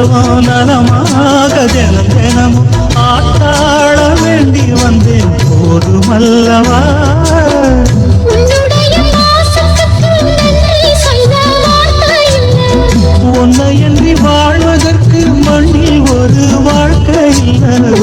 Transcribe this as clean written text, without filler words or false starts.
உற்சவம் நலமாக தினம் தினமும் ஆட்டாள வேண்டி வந்தேன் போதுமல்லவா உன்னை என்று வாழ்வதற்கு மண்ணில் ஒரு வாழ்க்கை இல்லை